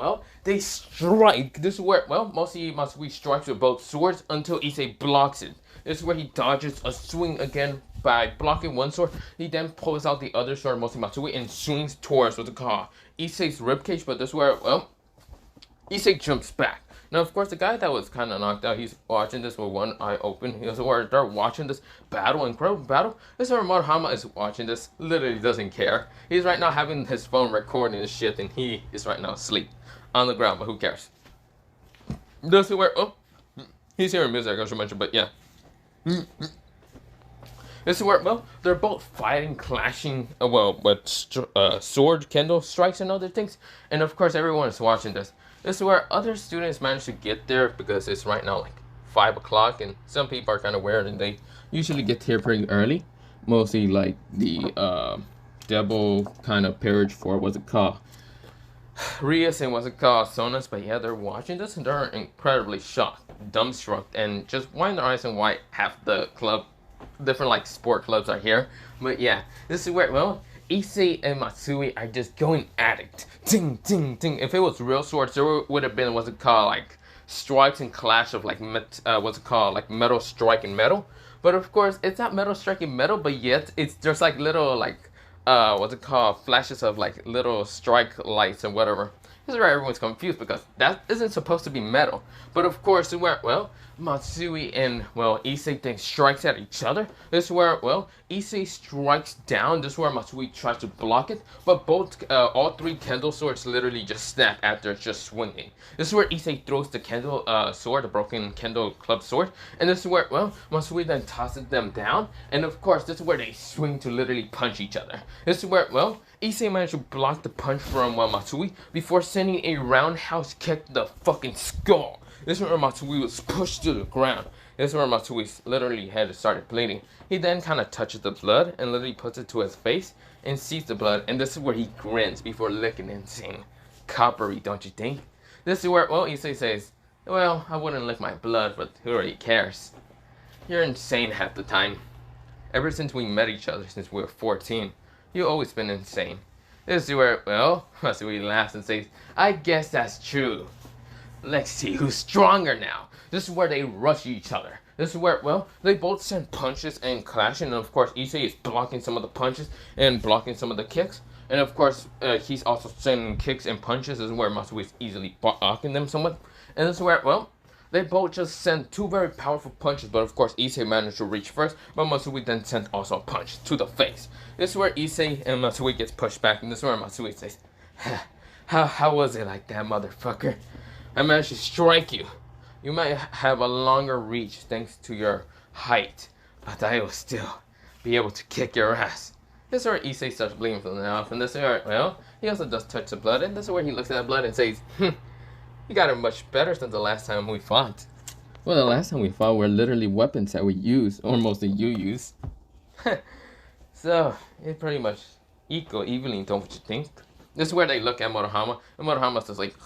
they strike. This is where, mostly Matsui strikes with both swords until Issei blocks it. This is where he dodges a swing again by blocking one sword. He then pulls out the other sword, mostly Matsui, and swings towards what's it called? Issei's ribcage, but this is where, Issei jumps back. Now, of course, the guy that was kind of knocked out, he's watching this with one eye open. They're watching this battle, incredible battle. This is where Marhama is watching this, literally doesn't care. He's right now having his phone recording this shit, and he is right now asleep on the ground, but who cares? This is where, he's hearing music, I should mention, but yeah. This is where, they're both fighting, clashing, with sword, Kendo strikes, and other things. And of course, everyone is watching this. This is where other students manage to get there because it's right now like 5 o'clock, and some people are kind of weird and they usually get here pretty early. Mostly like the double kind of peerage for what's it called? Rias and what's it called? Sonas, but yeah, they're watching this and they're incredibly shocked, dumbstruck, and just winding their eyes and why half the club, different like sport clubs are here. But yeah, this is where, Issei and Matsui are just going at it. Ting, ting, ting. If it was real swords, there would have been, what's it called, like, strikes and clash of, like, like, metal striking metal. But, of course, it's not metal striking metal, but yet, there's, like, little, like, flashes of, like, little strike lights and whatever. This is where everyone's confused, because that isn't supposed to be metal. But, of course, Matsui and, Issei then strikes at each other. This is where, Issei strikes down. This is where Matsui tries to block it. But all three Kendo swords literally just snap after just swinging. This is where Issei throws the Kendo sword, the broken Kendo club sword. And this is where, Matsui then tosses them down. And of course, this is where they swing to literally punch each other. This is where, Issei managed to block the punch from Matsui before sending a roundhouse kick to the fucking skull. This is where Matsui was pushed to the ground. This is where Matsui's literally head started bleeding. He then kind of touches the blood and literally puts it to his face and sees the blood. And this is where he grins before licking and saying, "Coppery, don't you think?" This is where, well, Issei says, "Well, I wouldn't lick my blood, but who really cares? You're insane half the time. Ever since we met each other since we were 14, you've always been insane." This is where, well, Matsui laughs and says, "I guess that's true. Let's see who's stronger now." This is where they rush each other. This is where, well, they both send punches and clash, and of course Issei is blocking some of the punches and blocking some of the kicks. And of course, he's also sending kicks and punches. This is where Matsui is easily blocking them somewhat. And this is where, well, they both just sent two very powerful punches, but of course Issei managed to reach first, but Matsui then sent also a punch to the face. This is where Issei and Matsui gets pushed back, and this is where Matsui says, how was it like that, motherfucker? I managed to strike you. You might have a longer reach thanks to your height, but I will still be able to kick your ass. This is where Issei starts bleeding from the mouth, and this is where, well, he also does touch the blood, and this is where he looks at the blood and says, "You got it much better since the last time we fought." Well, the last time we fought were literally weapons that we used, or mostly you used. So, it's pretty much evenly, don't you think? This is where they look at Morohama, and Morohama's just like,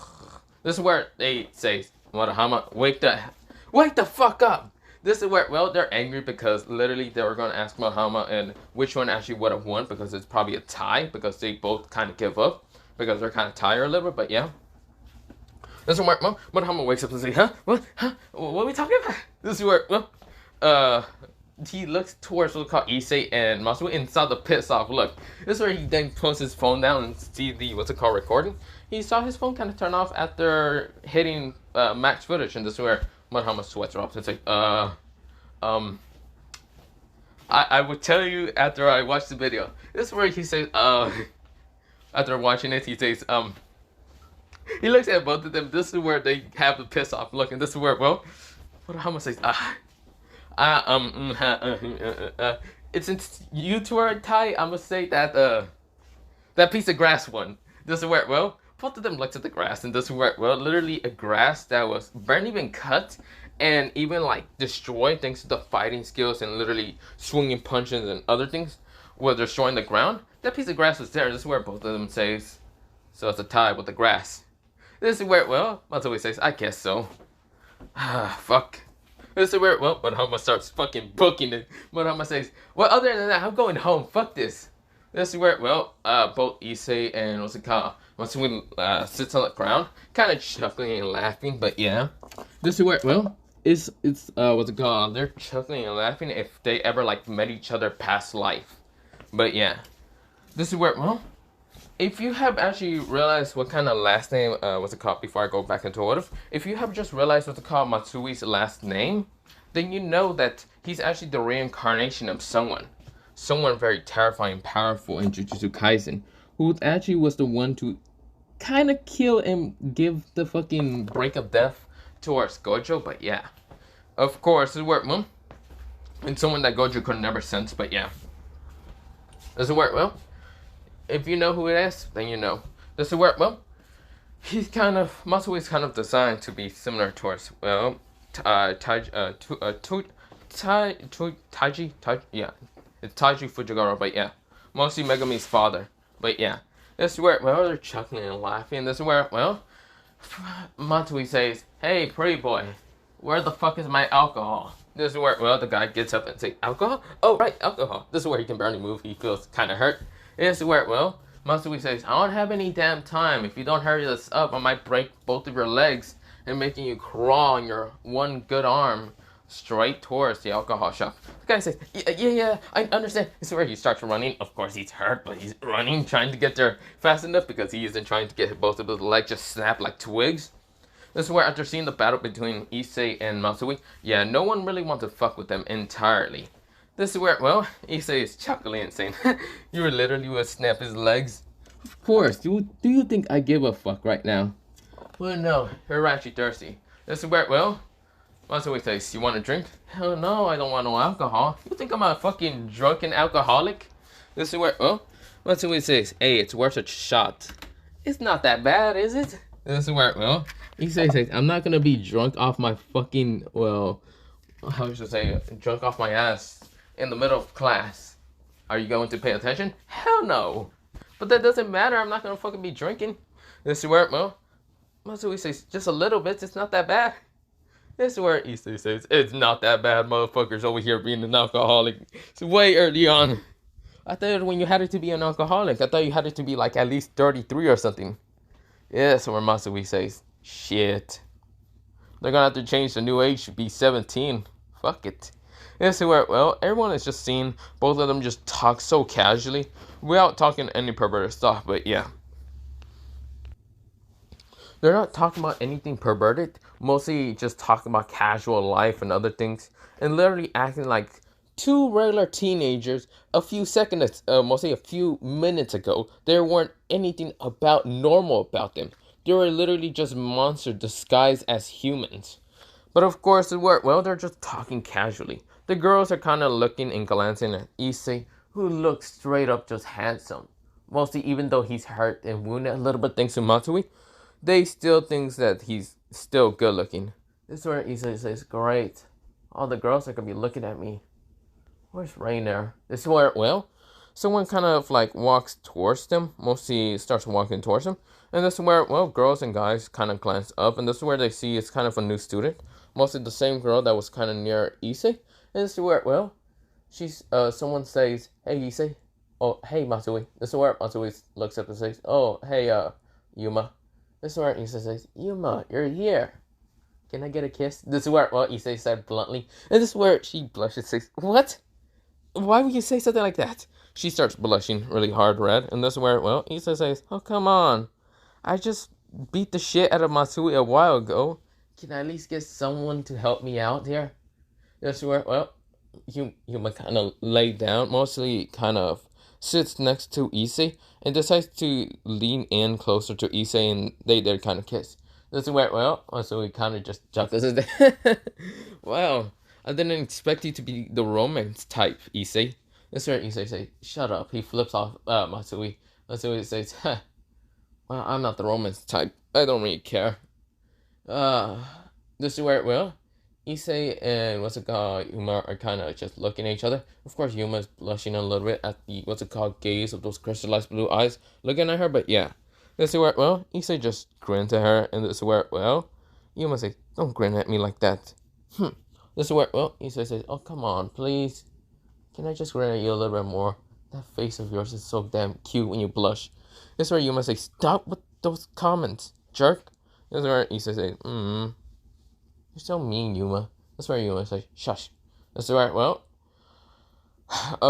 this is where they say, "Morohama, wake the fuck up." This is where, well, they're angry because literally they were going to ask Morohama and which one actually would have won, because it's probably a tie, because they both kind of give up, because they're kind of tired a little bit, but yeah. This is where, well, Morohama wakes up and says, What are we talking about?" This is where, well, he looks towards what's called Issei and Matsui and saw the pissed off look. This is where he then puts his phone down and see the, what's it called, recording. He saw his phone kind of turn off after hitting max footage, and this is where Morohama sweats off and say, I would tell you after I watch the video. This is where he says, after watching it, he says, he looks at both of them. This is where they have the piss off look, and this is where, well, Morohama says, since you two are tied, I'm gonna say that, that piece of grass won. This is where, well, both of them looked at the grass, and this is where, well, literally a grass that was barely even cut and even like destroyed thanks to the fighting skills and literally swinging punches and other things was destroying the ground. That piece of grass was there. This is where both of them says, so it's a tie with the grass. This is where, well, Matsui says, "I guess so." Fuck. This is where, well, Morohama starts fucking booking it. Morohama says, "Well, other than that, I'm going home. Fuck this." This is where, well, both Issei and what's it called, Matsui sits on the ground, kind of chuckling and laughing, but yeah. This is where, well, it's what's it called, they're chuckling and laughing if they ever, like, met each other past life. But yeah. This is where, well, if you have actually realized what kind of last name, what's it called, before I go back into order, if you have just realized what's it called, Matsui's last name, then you know that he's actually the reincarnation of someone very terrifying, powerful in Jujutsu Kaisen, who actually was the one to kind of kill and give the fucking break of death towards Gojo, but yeah. Of course, this is where, well, and someone that Gojo could never sense, but yeah. This is where, well, if you know who it is, then you know. This is where, well, he's kind of, Matsui is kind of designed to be similar towards, well, yeah. It's Taiji Fujigara, but yeah. Mostly Megami's father, but yeah. This is where, well, they're chuckling and laughing. This is where, well, Matsui says, "Hey, pretty boy, where the fuck is my alcohol?" This is where, well, the guy gets up and says, "Alcohol? Oh, right, alcohol." This is where he can barely move. He feels kind of hurt. This is where, well, Matsui says, "I don't have any damn time. If you don't hurry this up, I might break both of your legs and making you crawl on your one good arm straight towards the alcohol shop." The guy says, yeah, I understand. This is where he starts running. Of course, he's hurt, but he's running, trying to get there fast enough because he isn't trying to get both of his legs just snap like twigs. This is where, after seeing the battle between Issei and Matsui, yeah, no one really wants to fuck with them entirely. This is where, well, Issei is chuckling and saying, "You literally would snap his legs." Of course. Do you think I give a fuck right now? Well, no, you're actually thirsty. This is where, well, Matsui says, "You want a drink?" "Hell no, I don't want no alcohol. You think I'm a fucking drunken alcoholic?" This is where, well, Matsui says, hey, it's worth a shot. It's not that bad, is it? This is where, well, Issei says, I'm not gonna be drunk off my fucking, well, how should I say, drunk off my ass in the middle of class. Are you going to pay attention? Hell no. But that doesn't matter. I'm not gonna fucking be drinking. This is where, well, Matsui says, just a little bit. It's not that bad. This is where Issei says, it's not that bad, motherfuckers over here being an alcoholic. It's way early on. I thought when you had it to be an alcoholic, I thought you had it to be like at least 33 or something. Yeah, so where Matsui says, shit. They're gonna have to change the new age to be 17. Fuck it. Yeah, so where, well, everyone is just seeing both of them just talk so casually without talking any perverted stuff, but yeah. They're not talking about anything perverted, mostly just talking about casual life and other things, and literally acting like two regular teenagers a few seconds, mostly a few minutes ago. There weren't anything about normal about them. They were literally just monsters disguised as humans. But of course, they're just talking casually. The girls are kind of looking and glancing at Issei, who looks straight up just handsome. Mostly even though he's hurt and wounded a little bit thanks to Matsui, they still think that he's still good looking. This is where Issei says, great. All the girls are going to be looking at me. Where's Rainer? This is where, well, someone kind of like walks towards them. Mostly starts walking towards them. And this is where, well, girls and guys kind of glance up. And this is where they see it's kind of a new student. Mostly the same girl that was kind of near Issei. And this is where, well, someone says, hey, Issei. Oh, hey, Matsui. This is where Matsui looks up and says, oh, hey, Yuma. This is where Issei says, Yuma, you're here. Can I get a kiss? This is where, well, Issei said bluntly. And this is where she blushes, says, what? Why would you say something like that? She starts blushing really hard red. And this is where, well, Issei says, oh, come on. I just beat the shit out of Matsui a while ago. Can I at least get someone to help me out here? This is where, well, Yuma kind of lay down, mostly kind of sits next to Issei and decides to lean in closer to Issei, and they kind of kiss. This is where, well, so we kind of just jumped. This is wow, I didn't expect you to be the romance type, Issei. This is where Issei says, shut up. He flips off Matsui. Matsui says, well, I'm not the romance type. I don't really care. This is where, well, Issei and Yuma are kind of just looking at each other. Of course, Yuma is blushing a little bit at the gaze of those crystallized blue eyes looking at her. But yeah, this is where, well, Issei just grins at her, and this is where, well, Yuma says, don't grin at me like that. This is where, well, Issei says, oh, come on, please. Can I just grin at you a little bit more? That face of yours is so damn cute when you blush. This is where Yuma says, stop with those comments, jerk. This is where Issei says, you're so mean, Yuma. That's where Yuma says, shush. That's right, well,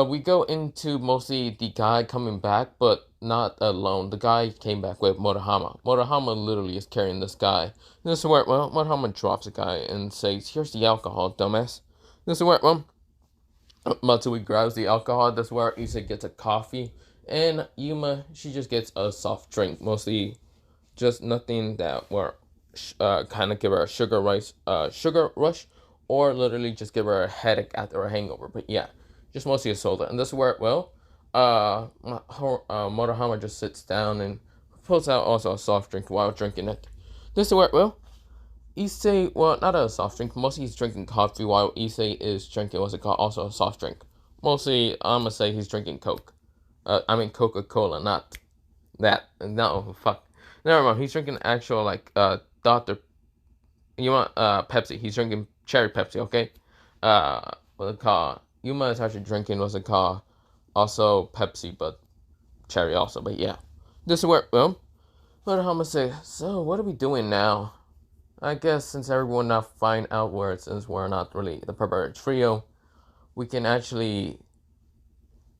we go into mostly the guy coming back, but not alone. The guy came back with Murahama. Murahama literally is carrying this guy. This is where, well, Murahama drops the guy and says, here's the alcohol, dumbass. This is where, well, Matsui grabs the alcohol. This is where Issei gets a coffee. And Yuma, she just gets a soft drink. Mostly just nothing that were kind of give her a sugar rush, or literally just give her a headache after a hangover. But yeah, just mostly a soda. And this is where, well, Murahama just sits down and pulls out also a soft drink while drinking it. This is where, well, Issei, well, not a soft drink, mostly he's drinking coffee while Issei is drinking, what's it called, also a soft drink. Mostly, I'm gonna say he's drinking Coke. Coca-Cola, not that. No, fuck. Never mind, he's drinking actual, like, Dr. You want Pepsi. He's drinking cherry Pepsi, okay? What's it called? Yuma is actually drinking, what's it called? Also Pepsi, but cherry also, but yeah. This is where, well, what I'm gonna say, so what are we doing now? I guess since everyone now find out where, since we're not really the perverted trio, we can actually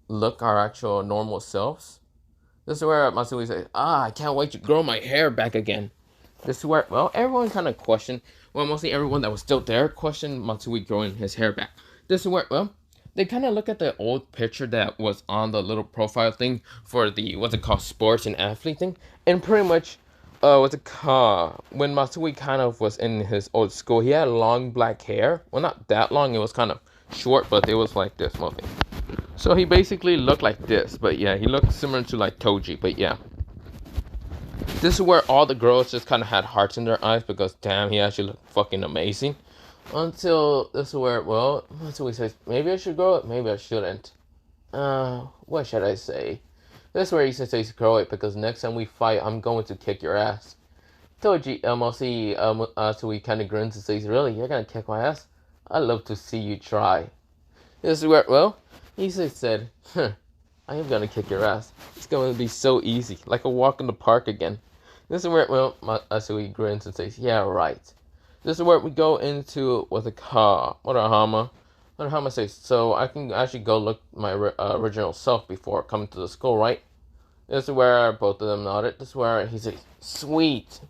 look our actual normal selves. This is where Matsui says, I can't wait to grow my hair back again. This is where, well, everyone kind of questioned, well, mostly everyone that was still there questioned Matsui growing his hair back. This is where, well, they kind of look at the old picture that was on the little profile thing for the, what's it called, sports and athlete thing. And pretty much, what's it called, when Matsui kind of was in his old school, he had long black hair. Well, not that long, it was kind of short, but it was like this mostly. So he basically looked like this, but yeah, he looked similar to like Toji, but yeah. This is where all the girls just kind of had hearts in their eyes because damn, he actually looked fucking amazing. Until this is where, well, until he says, maybe I should grow it, maybe I shouldn't. What should I say? This is where he says grow it because next time we fight, I'm going to kick your ass. Toji, Mosi, so he kind of grins and says, really, you're gonna kick my ass? I'd love to see you try. This is where, well, he said, I am gonna kick your ass. It's going to be so easy, like a walk in the park again. This is where, well, Asui grins and says, yeah, right. This is where we go into what the car, Murahama. Murahama says, so I can actually go look my original self before coming to the school, right? This is where both of them nodded. This is where he says, sweet.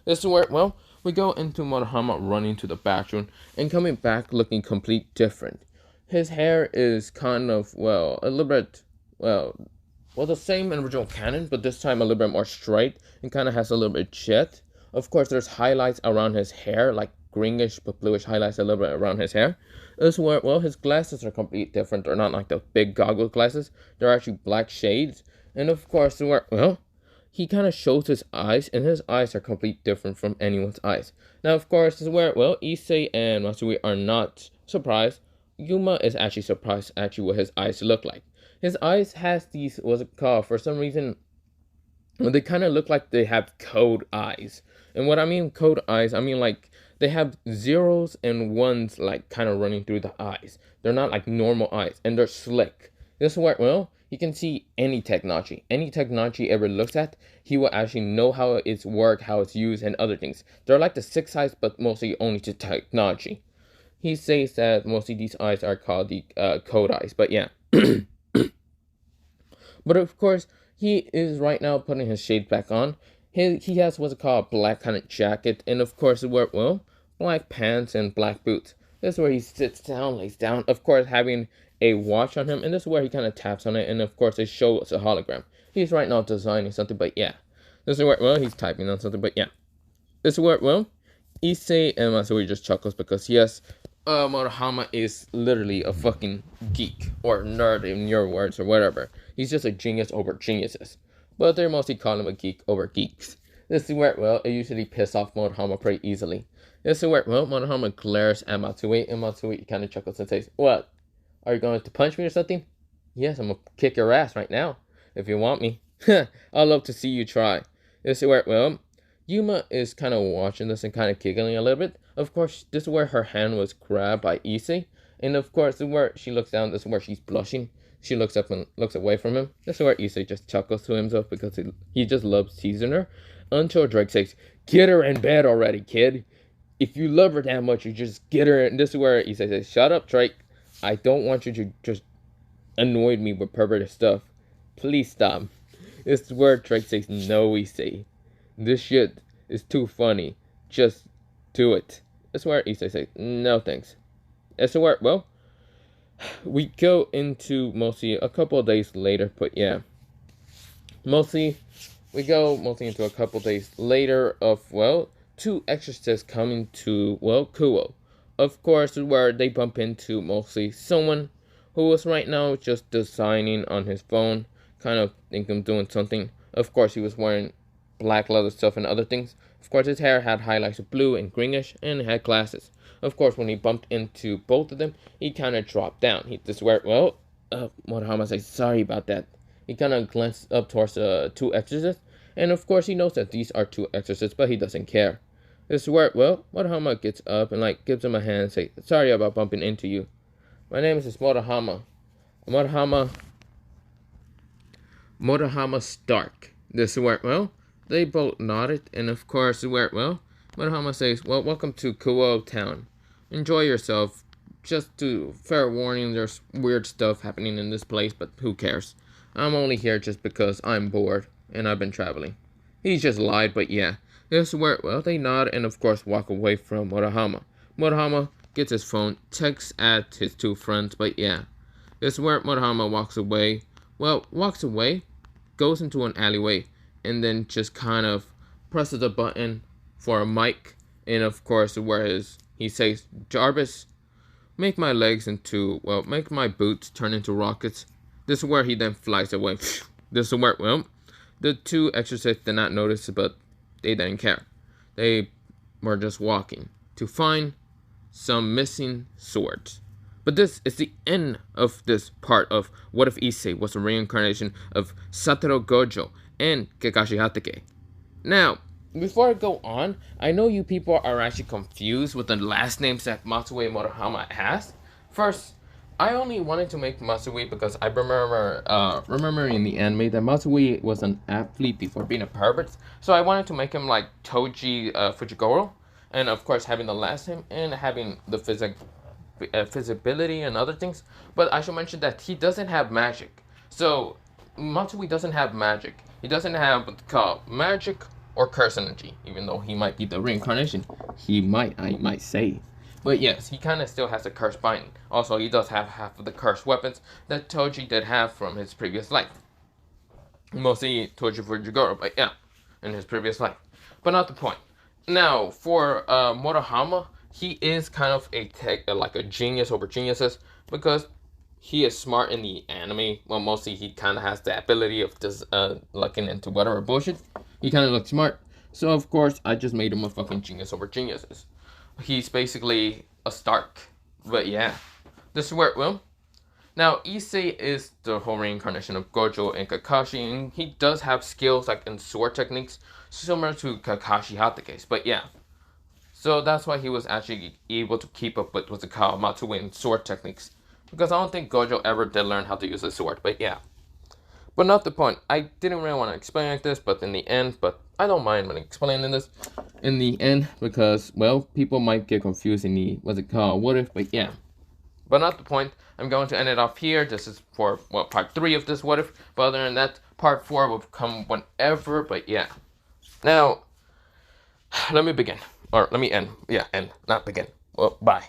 This is where, well, we go into Murahama running to the bathroom and coming back looking completely different. His hair is kind of, well, a little bit, well, the same in original canon, but this time a little bit more straight and kind of has a little bit jet. Of course, there's highlights around his hair, like greenish but bluish highlights a little bit around his hair. This is where, well, his glasses are completely different. They're not like the big goggle glasses. They're actually black shades. And of course, where, well, he kind of shows his eyes, and his eyes are completely different from anyone's eyes. Now, of course, this is where, well, Issei and Matsui are not surprised. Yuma is actually surprised actually what his eyes look like. His eyes has these, what's it called, for some reason, they kind of look like they have code eyes. And what I mean code eyes, I mean like they have zeros and ones like kind of running through the eyes. They're not like normal eyes, and they're slick. This is where, well, you can see any technology he ever looks at, he will actually know how it's worked, how it's used, and other things. They're like the six eyes, but mostly only to technology. He says that mostly these eyes are called the code eyes, but yeah. But of course, he is right now putting his shades back on. He has what's called a black kind of jacket, and of course, well, black pants and black boots. This is where he sits down, lays down, of course, having a watch on him, and this is where he kind of taps on it, and of course, it shows a hologram. He's right now designing something, but yeah. This is where, well, he's typing on something, but yeah. This is where, well, Issei and Matsui just chuckles because, yes, Murahama is literally a fucking geek, or nerd in your words, or whatever. He's just a genius over geniuses. But they mostly call him a geek over geeks. This is where, well, it usually pisses off Murahama pretty easily. This is where, well, Murahama glares at Matsui, and Matsui kind of chuckles and says, what? Are you going to punch me or something? Yes, I'm gonna kick your ass right now, if you want me. I'd love to see you try. This is where, well, Yuma is kind of watching this and kind of giggling a little bit. Of course, this is where her hand was grabbed by Issei. And of course, this is where she looks down. This is where she's blushing. She looks up and looks away from him. This is where Issei just chuckles to himself because he just loves teasing her. Until Drake says, get her in bed already, kid. If you love her that much, you just get her. And this is where Issei says, shut up, Drake. I don't want you to just annoy me with perverted stuff. Please stop. This is where Drake says, no, Issei. This shit is too funny. Just do it. That's where Issei says, no thanks. That's where, well, we go into mostly a couple of days later, but yeah. We go mostly into a couple of days later of, well, two exorcists coming to, well, Kuo. Of course, where they bump into mostly someone who was right now just designing on his phone, kind of thinking doing something. Of course, he was wearing black leather stuff and other things. Of course, his hair had highlights of blue and greenish, and had glasses. Of course, when he bumped into both of them, he kind of dropped down. He just where, well, Murahama says, sorry about that. He kind of glanced up towards the two exorcists, and of course, he knows that these are two exorcists, but he doesn't care. This is where, well, Murahama gets up and, like, gives him a hand and says, sorry about bumping into you. My name is Murahama. Murahama Stark. This is where, well, they both nodded, and of course, where, well, Murahama says, well, welcome to Kuo Town. Enjoy yourself. Just to fair warning, there's weird stuff happening in this place, but who cares? I'm only here just because I'm bored, and I've been traveling. He's just lied, but yeah. This is where, well, they nod and of course walk away from Murahama. Murahama gets his phone, texts at his two friends, but yeah. This is where Murahama walks away. Well, walks away, goes into an alleyway, and then just kind of presses a button for a mic. And of course, where he says, Jarvis, make my boots turn into rockets. This is where he then flies away. This is where, well, the two exorcists did not notice, but they didn't care. They were just walking to find some missing swords. But this is the end of this part of What If Issei was a reincarnation of Satoru Gojo and Kakashi Hatake. Now, before I go on, I know you people are actually confused with the last names that Matsue Morohama has. First, I only wanted to make Matsui because I remember in the anime that Matsui was an athlete before being a pervert. So I wanted to make him like Toji Fujigoro. And of course having the last name and having the visibility and other things. But I should mention that he doesn't have magic. So Matsui doesn't have magic. He doesn't have what's called magic or curse energy. Even though he might be the reincarnation. I might say. But yes, he kind of still has a curse binding. Also, he does have half of the cursed weapons that Toji did have from his previous life. Mostly Toji Fujigoro, but yeah, in his previous life. But not the point. Now, for Morohama, he is kind of like a genius over geniuses because he is smart in the anime. Well, mostly he kind of has the ability of just looking into whatever bullshit. He kind of looks smart. So, of course, I just made him a fucking genius over geniuses. He's basically a Stark. But yeah, this is where it will. Now, Issei is the whole reincarnation of Gojo and Kakashi, and he does have skills like in sword techniques similar to Kakashi Hatake's. But yeah, so that's why he was actually able to keep up with what's called Matsui and sword techniques. Because I don't think Gojo ever did learn how to use a sword, but yeah. But not the point. I didn't really want to explain like this, but in the end, but I don't mind when explaining this in the end because, well, people might get confused in the, what's it called, what if, but yeah. But not the point. I'm going to end it off here. This is for, well, part 3 of this what if, but other than that, part 4 will come whenever, but yeah. Now, let me begin, or let me end, yeah, end, not begin. Well, bye.